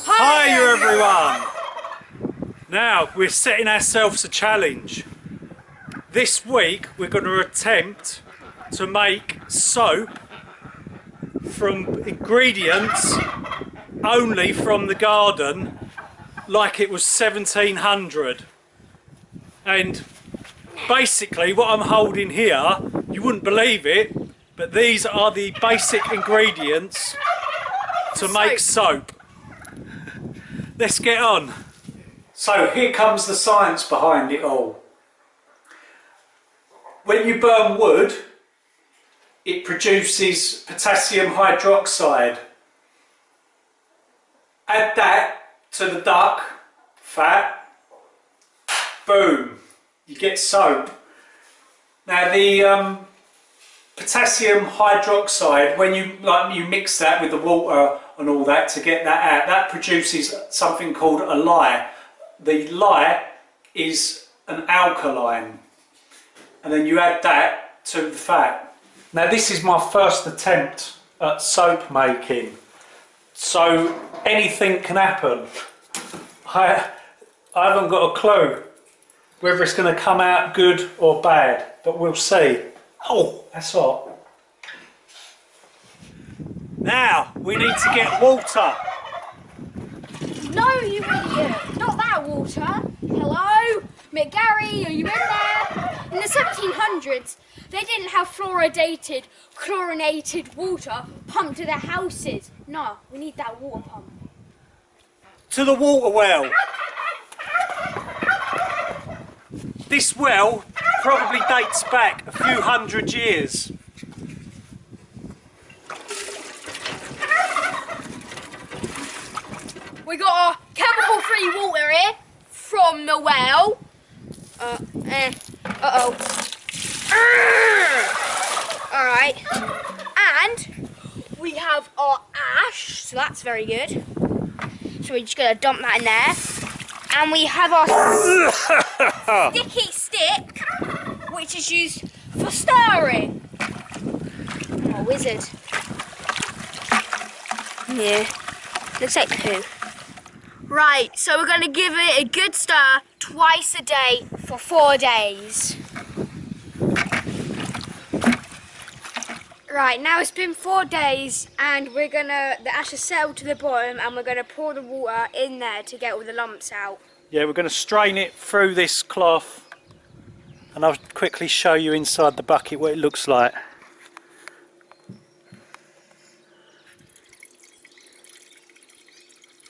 Hi everyone! Now we're setting ourselves a challenge. This week we're going to attempt to make soap from ingredients only from the garden, like it was 1700. And basically what I'm holding here, you wouldn't believe it, but these are the basic ingredients to make soap. Let's get on. So here comes the science behind it all. When you burn wood, it produces potassium hydroxide. Add that to the duck fat, boom, you get soap. Now the potassium hydroxide, when you mix that with the water and all that to get that out, that produces something called a lye. The lye is an alkaline, and then you add that to the fat. Now this is my first attempt at soap making, so anything can happen. I haven't got a clue whether it's going to come out good or bad, but we'll see. Oh, that's hot. Now we need to get water. No, you idiot! Not that water. Hello? McGarry, are you in there? In the 1700s, they didn't have fluoridated, chlorinated water pumped to their houses. No, we need that water pump. To the water well. This well probably dates back a few hundred years. We got our chemical-free water here from the well. Uh-oh. Alright. And we have our ash, so that's very good. So we're just going to dump that in there. And we have our sticky stick, which is used for stirring. Oh, wizard. Yeah. Looks like poo. Right, so we're going to give it a good stir twice a day for 4 days. Right, now it's been 4 days and the ash has settled to the bottom and we're going to pour the water in there to get all the lumps out. Yeah, we're going to strain it through this cloth and I'll quickly show you inside the bucket what it looks like.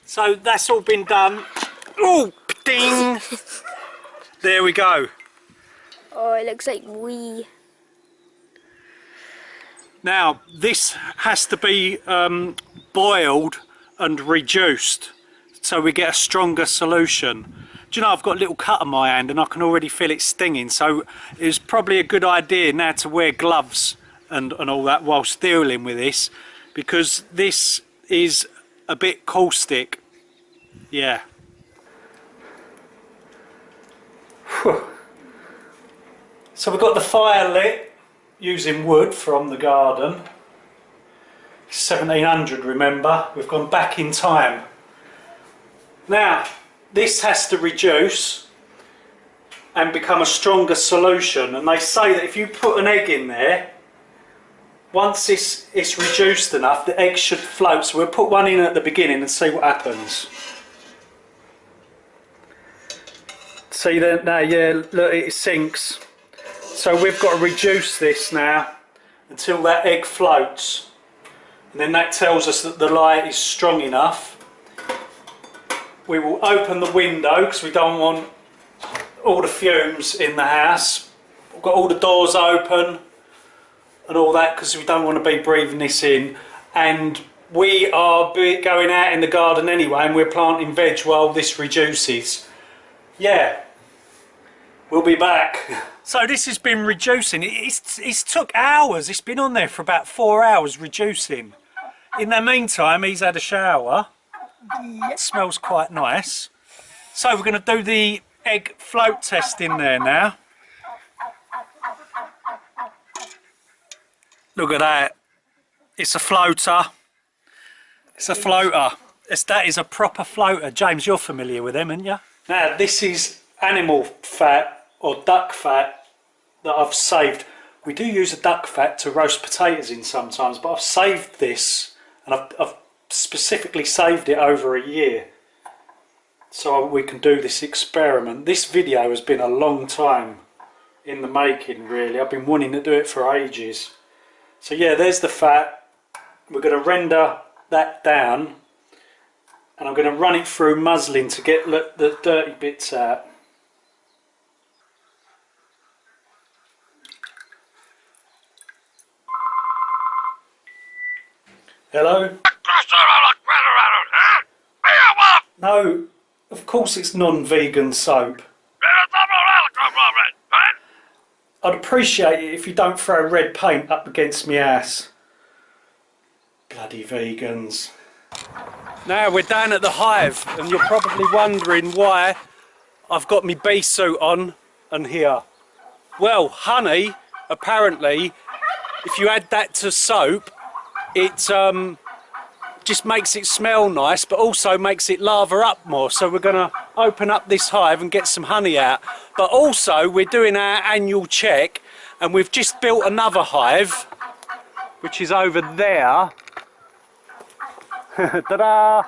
So that's all been done. Oh, ding! There we go. Oh, it looks like wee. Now, this has to be boiled and reduced so we get a stronger solution. Do you know, I've got a little cut on my hand and I can already feel it stinging, so it's probably a good idea now to wear gloves and all that whilst dealing with this, because this is a bit caustic. Yeah. Whew. So we've got the fire lit using wood from the garden. 1700, remember? We've gone back in time. Now, this has to reduce and become a stronger solution, and they say that if you put an egg in there, once it's reduced enough, the egg should float. So we'll put one in at the beginning and see what happens. See that now? Yeah, look, it sinks. So we've got to reduce this now until that egg floats, and then that tells us that the light is strong enough. We will open the window because we don't want all the fumes in the house. We've got all the doors open and all that because we don't want to be breathing this in. And we are going out in the garden anyway, and we're planting veg while this reduces. Yeah, we'll be back. So this has been reducing. It's took hours. It's been on there for about 4 hours reducing. In the meantime, he's had a shower It smells quite nice. So we're going to do the egg float test in there now. Look at that. It's a floater. It's a floater. That is a proper floater. James, you're familiar with them, aren't you? Now, this is animal fat or duck fat that I've saved. We do use a duck fat to roast potatoes in sometimes, but I've saved this, and I've specifically saved it over a year so we can do this experiment. This video has been a long time in the making, really. I've been wanting to do it for ages. So yeah, there's the fat. We're going to render that down, and I'm going to run it through muslin to get the dirty bits out. Hello? No, of course it's non-vegan soap. I'd appreciate it if you don't throw red paint up against my ass. Bloody vegans. Now we're down at the hive, and you're probably wondering why I've got my bee suit on and here. Well, honey, apparently, if you add that to soap, it just makes it smell nice, but also makes it lather up more. So we're going to open up this hive and get some honey out. But also we're doing our annual check, and we've just built another hive, which is over there. Ta-da!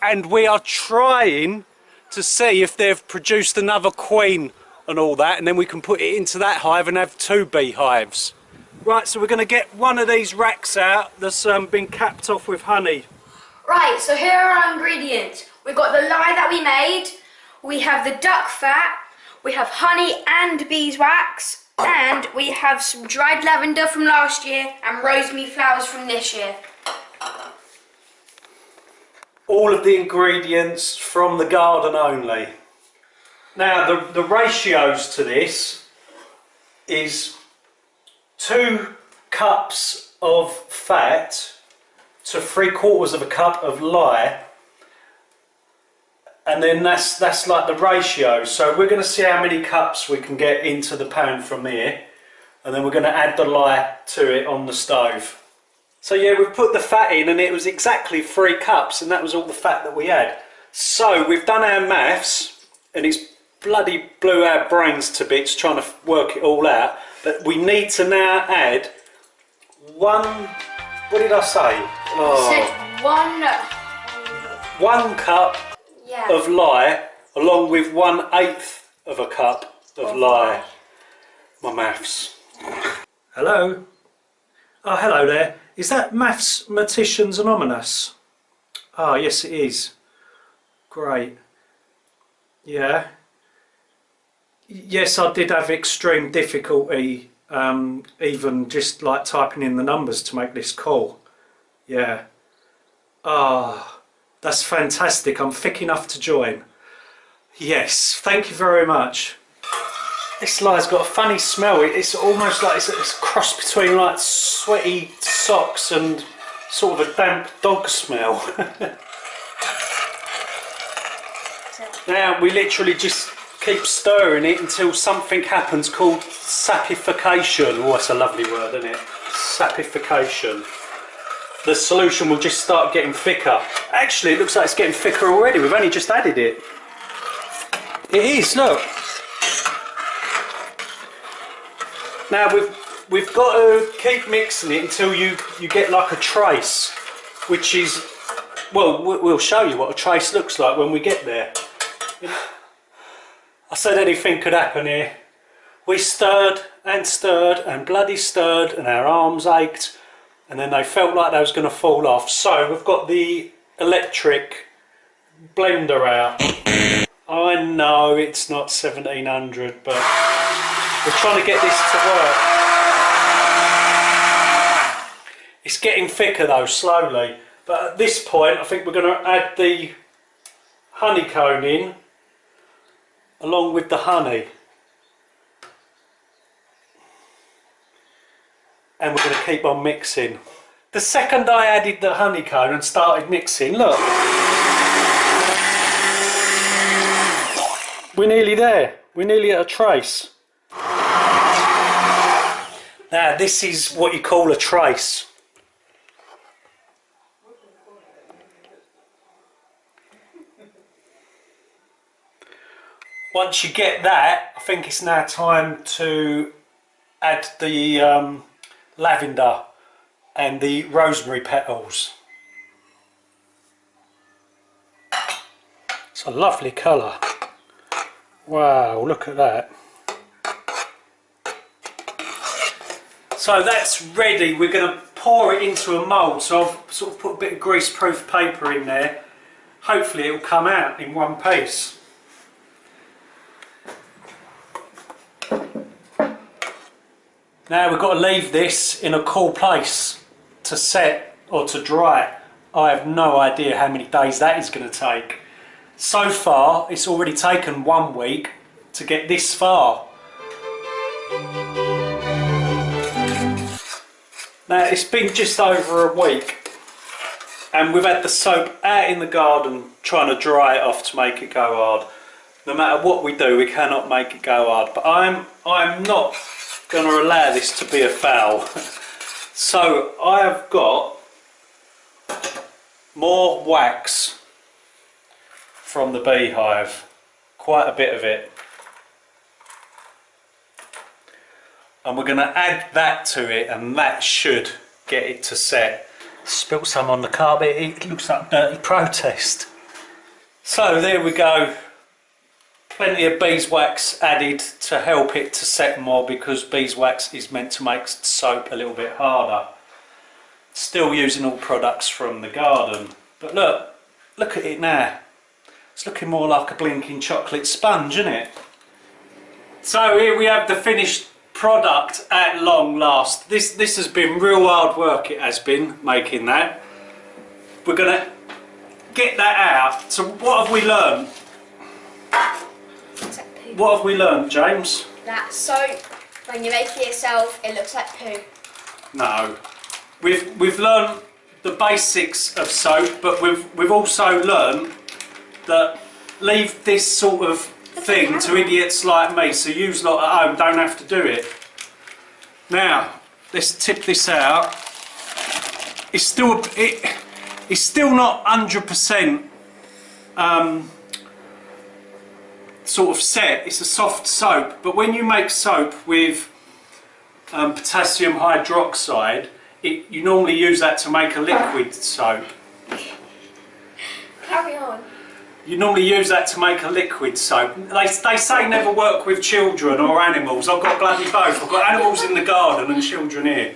And we are trying to see if they've produced another queen and all that, and then we can put it into that hive and have 2 beehives. Right, so we're going to get one of these racks out that's been capped off with honey. Right, so here are our ingredients. We've got the lye that we made, we have the duck fat, we have honey and beeswax, and we have some dried lavender from last year and rosemary flowers from this year. All of the ingredients from the garden only. Now the ratios to this is 2 cups of fat to 3/4 of a cup of lye, and then that's like the ratio. So we're going to see how many cups we can get into the pan from here, and then we're going to add the lye to it on the stove. So yeah, we've put the fat in, and it was exactly 3 cups, and that was all the fat that we had. So we've done our maths, and it's bloody blew our brains to bits trying to work it all out. But we need to now add 1, what did I say? You said 1 cup of lye, along with 1/8 of a cup of lye. My maths. Hello? Oh, hello there. Is that Mathematicians Anonymous? Oh, yes it is. Great. Yeah. Yes, I did have extreme difficulty even just like typing in the numbers to make this call. Yeah. Ah, that's fantastic. I'm thick enough to join. Yes, thank you very much. This lie's got a funny smell. It's almost like it's a cross between like sweaty socks and sort of a damp dog smell. Now we literally just keep stirring it until something happens called saponification. Oh, that's a lovely word, isn't it? Saponification. The solution will just start getting thicker. Actually, it looks like it's getting thicker already. We've only just added it. It is, look. Now we've got to keep mixing it until you get like a trace, which is, well, we'll show you what a trace looks like when we get there. I said anything could happen here. We stirred and bloody stirred, and our arms ached, and then they felt like they was going to fall off. So we've got the electric blender out. I know it's not 1700, but we're trying to get this to work. It's getting thicker though, slowly. But at this point, I think we're going to add the honeycomb in, along with the honey. And we're going to keep on mixing. The second I added the honeycomb and started mixing, look. We're nearly there. We're nearly at a trace. Now this is what you call a trace. Once you get that, I think it's now time to add the lavender and the rosemary petals. It's a lovely colour. Wow, look at that. So that's ready. We're going to pour it into a mould. So I've sort of put a bit of greaseproof paper in there. Hopefully it will come out in one piece. Now we've got to leave this in a cool place to set or to dry. I have no idea how many days that is going to take. So far it's already taken 1 week to get this far. Now it's been just over a week and we've had the soap out in the garden trying to dry it off to make it go hard. No matter what we do, we cannot make it go hard. But I'm not going to allow this to be a foul. So I have got more wax from the beehive, quite a bit of it, and we're going to add that to it, and that should get it to set. Spilt some on the carpet. It looks like a dirty protest. So there we go. Plenty of beeswax added to help it to set more, because beeswax is meant to make soap a little bit harder. Still using all products from the garden, but look at it now. It's looking more like a blinking chocolate sponge, isn't it? So here we have the finished product at long last. This has been real hard work, it has been, making that. We're going to get that out. So what have we learned? What have we learned, James? That soap, when you make it yourself, it looks like poo. No. We've learned the basics of soap, but we've also learned that leave this sort of thing to idiots like me, so you lot at home don't have to do it. Now, let's tip this out. It's still not 100% sort of set. It's a soft soap, but when you make soap with potassium hydroxide, you normally use that to make a liquid soap. Carry on. You normally use that to make a liquid soap. They say never work with children or animals. I've got bloody both. I've got animals in the garden and children here.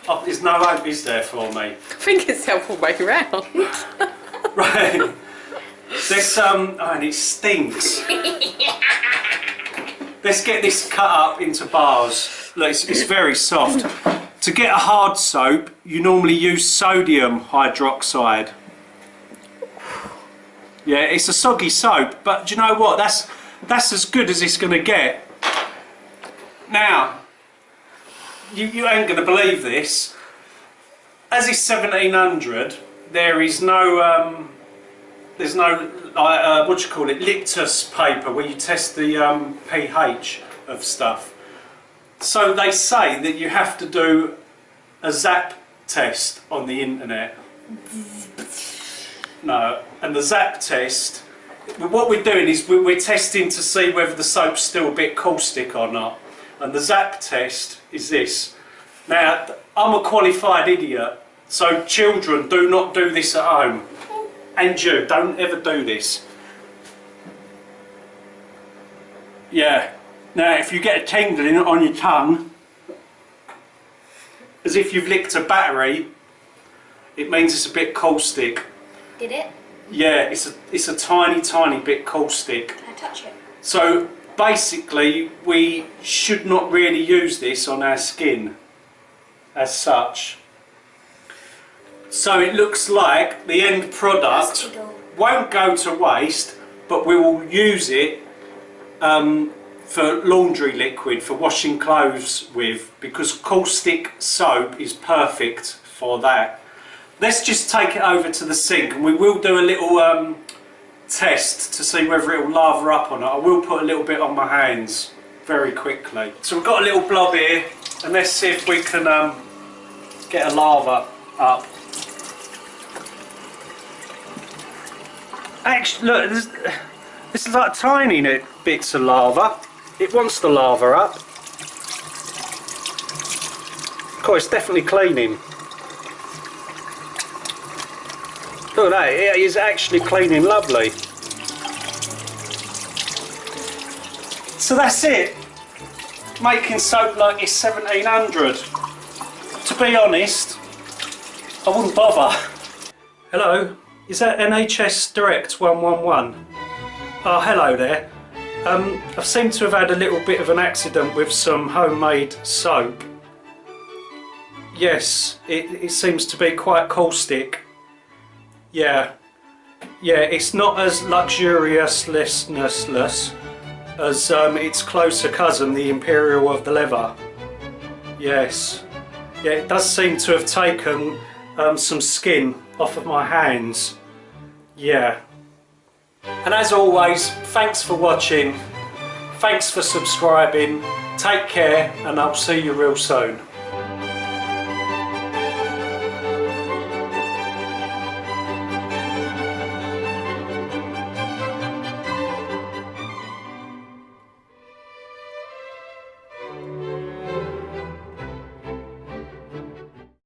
Oh, there's no hope, is there, for me? I think it's helpful way around. Right. This oh, and it stinks. Let's get this cut up into bars. Look, it's very soft. To get a hard soap, you normally use sodium hydroxide. Yeah, it's a soggy soap, but do you know what? That's as good as it's going to get. Now, you ain't going to believe this. As it's 1700, there is no there's no what do you call it, Lictus paper where you test the pH of stuff. So they say that you have to do a zap test on the internet. No, and the zap test, what we're doing is we're testing to see whether the soap's still a bit caustic or not. And the zap test is this. Now, I'm a qualified idiot, so children, do not do this at home. And you, don't ever do this. Yeah. Now, if you get a tingling on your tongue, as if you've licked a battery, it means it's a bit caustic. Did it? Yeah, it's a tiny bit caustic. Can I touch it? So basically, we should not really use this on our skin as such. So it looks like the end product won't go to waste, but we will use it for laundry liquid, for washing clothes with, because caustic soap is perfect for that. Let's just take it over to the sink, and we will do a little test to see whether it will lava up or not. I will put a little bit on my hands very quickly. So we've got a little blob here, and let's see if we can get a lava up. Actually, look, this is like tiny bits of lava. It wants the lava up. Of course, it's definitely cleaning. Look at that, it is actually cleaning lovely. So that's it. Making soap like it's 1700. To be honest, I wouldn't bother. Hello, is that NHS Direct 111? Oh, hello there. I seem to have had a little bit of an accident with some homemade soap. Yes, it seems to be quite caustic. Yeah, it's not as luxuriousness as its closer cousin, the Imperial of the Leather. Yes, yeah, it does seem to have taken some skin off of my hands. Yeah. And as always, thanks for watching, thanks for subscribing, take care, and I'll see you real soon.